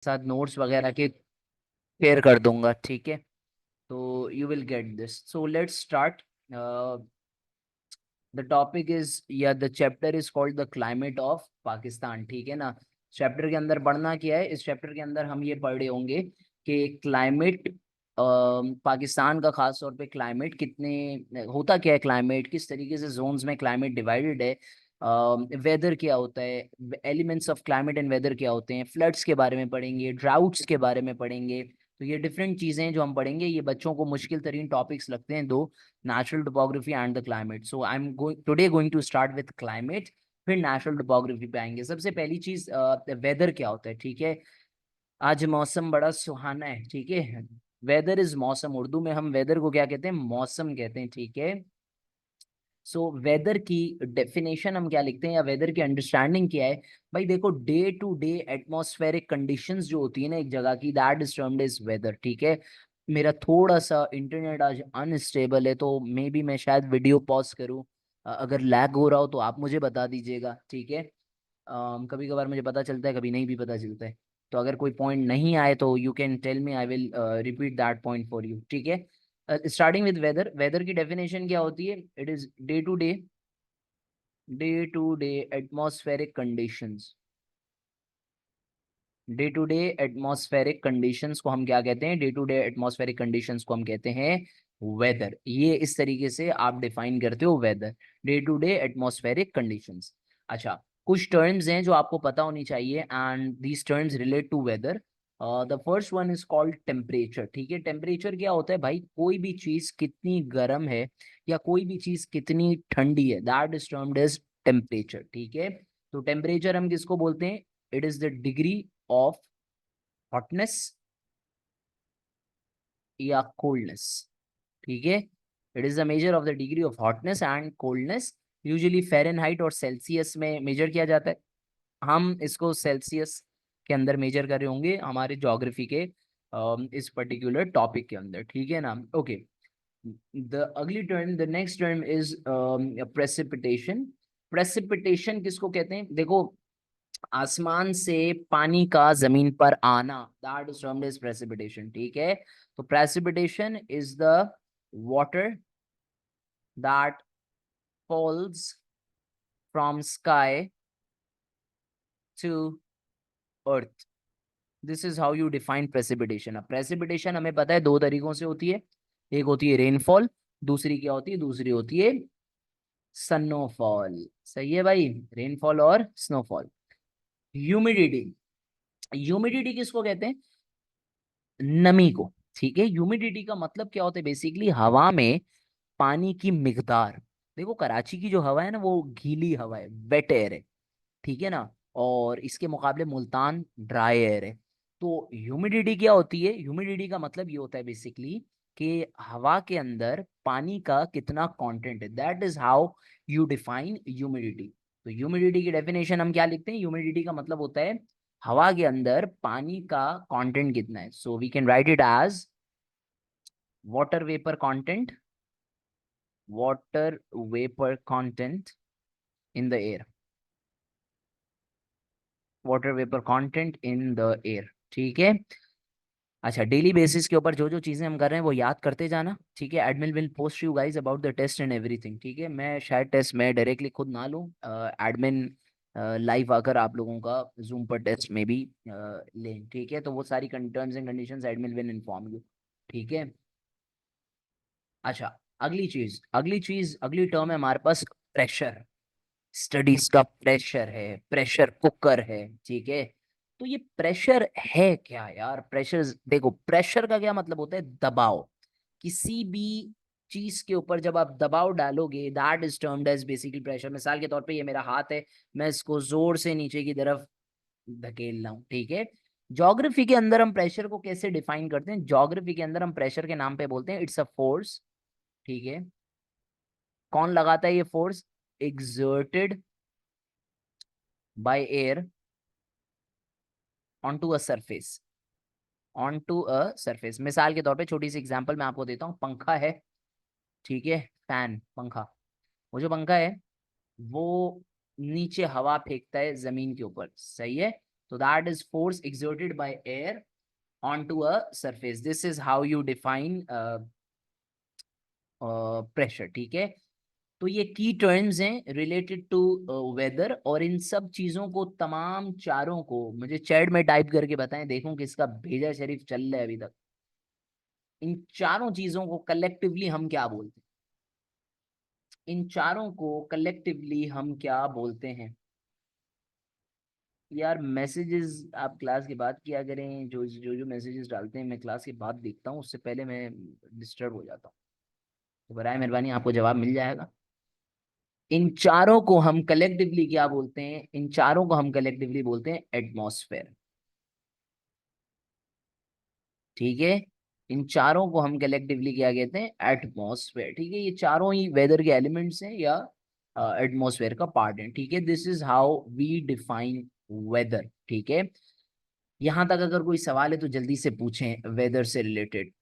साथ नोट्स वगैरह के शेयर कर दूंगा, ठीक है। तो you will get this, so let's start. The topic is या the chapter is called the climate of Pakistan, ठीक है ना। चैप्टर के अंदर पढ़ना क्या है, इस चैप्टर के अंदर हम ये पढ़े होंगे कि क्लाइमेट, पाकिस्तान का खास तौर पे क्लाइमेट कितने होता क्या है, क्लाइमेट किस तरीके से जोन्स में क्लाइमेट डिवाइडेड है, वेदर क्या होता है, elements of climate and weather क्या होते हैं, फ्लड्स के बारे में पढ़ेंगे, ड्राउट्स के बारे में पढ़ेंगे। तो ये डिफरेंट चीज़ें जो हम पढ़ेंगे, ये बच्चों को मुश्किल तरीन टॉपिक्स लगते हैं दो, natural topography and the climate. So I am going to start with climate, फिर नेचुरल टोपोग्राफी पे आएंगे। सबसे पहली चीज वेदर क्या होता है, ठीक है। आज मौसम बड़ा सुहाना है, ठीक है। वेदर इज मौसम, उर्दू में हम वेदर को क्या कहते हैं, मौसम कहते हैं, ठीक है। सो वेदर की डेफिनेशन हम क्या लिखते हैं, या वेदर की अंडरस्टैंडिंग क्या है। भाई देखो, day to day atmospheric conditions जो होती है ना एक जगह की, that is termed is weather, ठीक है। मेरा थोड़ा सा इंटरनेट आज अनस्टेबल है, तो मे बी मैं शायद वीडियो पॉज करूँ। अगर लैग हो रहा हो तो आप मुझे बता दीजिएगा, ठीक है। कभी कभार मुझे पता चलता है, कभी नहीं भी पता चलता है। तो अगर कोई पॉइंट नहीं आए तो you can tell me, I will repeat that point for you, ठीक है। स्टार्टिंग विद वेदर, वेदर की डेफिनेशन क्या होती है, it is day to day atmospheric conditions. Day to day atmospheric conditions को हम क्या कहते हैं, day to day atmospheric conditions को हम कहते हैं वेदर। ये इस तरीके से आप डिफाइन करते हो weather, day to day atmospheric conditions. अच्छा, कुछ टर्म्स हैं जो आपको पता होनी चाहिए, and these terms relate to weather. The first one is called temperature, ठीक है। टेम्परेचर क्या होता है भाई, कोई भी चीज कितनी गर्म है या कोई भी चीज कितनी ठंडी है, that is termed as temperature, ठीक है। तो टेम्परेचर हम किसको बोलते हैं, it is the degree of hotness या कोल्डनेस, ठीक है। It is the measure of the degree of hotness and coldness. Usually Fahrenheit और सेल्सियस में मेजर किया जाता है। हम इसको सेल्सियस के अंदर मेजर कर रहे होंगे हमारे ज्योग्राफी के इस पर्टिकुलर टॉपिक के अंदर, ठीक है ना। Okay, the ugly term, the next term is precipitation. Precipitation किसको कहते हैं, देखो, आसमान से पानी का जमीन पर आना, that is termed as precipitation, ठीक है। तो precipitation is the water that falls from sky to earth. This is how you define precipitation. अब प्रेसिपिटेशन हमें पता है दो तरीकों से होती है, एक होती है रेनफॉल, दूसरी क्या होती है, दूसरी होती है स्नोफॉल। सही है भाई, रेनफॉल और स्नोफॉल। ह्यूमिडिटी, ह्यूमिडिटी किसको कहते हैं, नमी को, ठीक है। ह्यूमिडिटी का मतलब क्या होता है, बेसिकली हवा में पानी की मिकदार। देखो, कराची की जो हवा है ना, वो गीली हवा है, वेट एयर है, ठीक है ना। और इसके मुकाबले मुल्तान ड्राई एयर है। तो ह्यूमिडिटी क्या होती है, ह्यूमिडिटी का मतलब ये होता है बेसिकली कि हवा के अंदर पानी का कितना कंटेंट है, that is how you define humidity. तो ह्यूमिडिटी की डेफिनेशन हम क्या लिखते हैं, ह्यूमिडिटी का मतलब होता है हवा के अंदर पानी का कंटेंट कितना है। So we can write it as water vapour content, water vapor content in the air, water vapor content in the air, ठीक है। अच्छा, डेली बेसिस के ऊपर जो जो चीजें हम कर रहे हैं वो याद करते जाना, ठीक है। Admin will post you guys about the test and everything, ठीक है। मैं शायद टेस्ट मैं डायरेक्टली खुद ना लूँ, एडमिन लाइव आकर आप लोगों का जूम पर टेस्ट में भी लें, ठीक है। तो वो सारी terms and conditions admin will inform you, ठीक है। अच्छा, अगली टर्म है हमारे पास प्रेशर। स्टडीज का प्रेशर है, प्रेशर कुकर है, ठीक है। तो ये प्रेशर है क्या यार, प्रेशर, देखो प्रेशर का क्या मतलब होता है, दबाव। किसी भी चीज के ऊपर जब आप दबाव डालोगे, that is termed as basically pressure. मिसाल के तौर पे ये मेरा हाथ है, मैं इसको जोर से नीचे की तरफ धकेल रहा हूँ, ठीक है। ज्योग्राफी के अंदर हम प्रेशर को कैसे डिफाइन करते हैं, ज्योग्राफी के अंदर हम प्रेशर के नाम पे बोलते हैं इट्स अ फोर्स, ठीक है। कौन लगाता है ये force, exerted by air onto a surface, onto a surface। मिसाल के तौर पे छोटी सी एग्जांपल मैं आपको देता हूँ, पंखा है, ठीक है, फैन, पंखा। वो जो पंखा है वो नीचे हवा फेंकता है जमीन के ऊपर, सही है। So that is force exerted by air onto a surface. This is how you define pressure. ठीक है, तो ये की टर्म्स हैं रिलेटेड टू वेदर, और इन सब चीजों को, तमाम चारों को मुझे चैट में टाइप करके बताएं, देखूं किसका भेजा शरीफ चल रहा है अभी तक। इन चारों चीजों को कलेक्टिवली हम क्या बोलते हैं? इन चारों को कलेक्टिवली हम क्या बोलते हैं? यार मैसेजेस आप क्लास के बाद किया करें, जो मैसेजेस डालते हैं मैं क्लास के बाद देखता हूँ, उससे पहले मैं डिस्टर्ब हो जाता हूँ। तो बराए मेहरबानी आपको जवाब मिल जाएगा। इन चारों को हम कलेक्टिवली क्या बोलते हैं? इन चारों को हम कलेक्टिवली बोलते हैं एटमॉस्फेयर। ठीक है, इन चारों को हम कलेक्टिवली क्या कहते हैं? एटमॉस्फेयर। ठीक है, ये चारों ही वेदर के एलिमेंट्स हैं या एटमॉस्फेयर का पार्ट है। ठीक है, this is how we define weather. ठीक है, यहां तक अगर कोई सवाल है तो जल्दी से पूछें वेदर से रिलेटेड।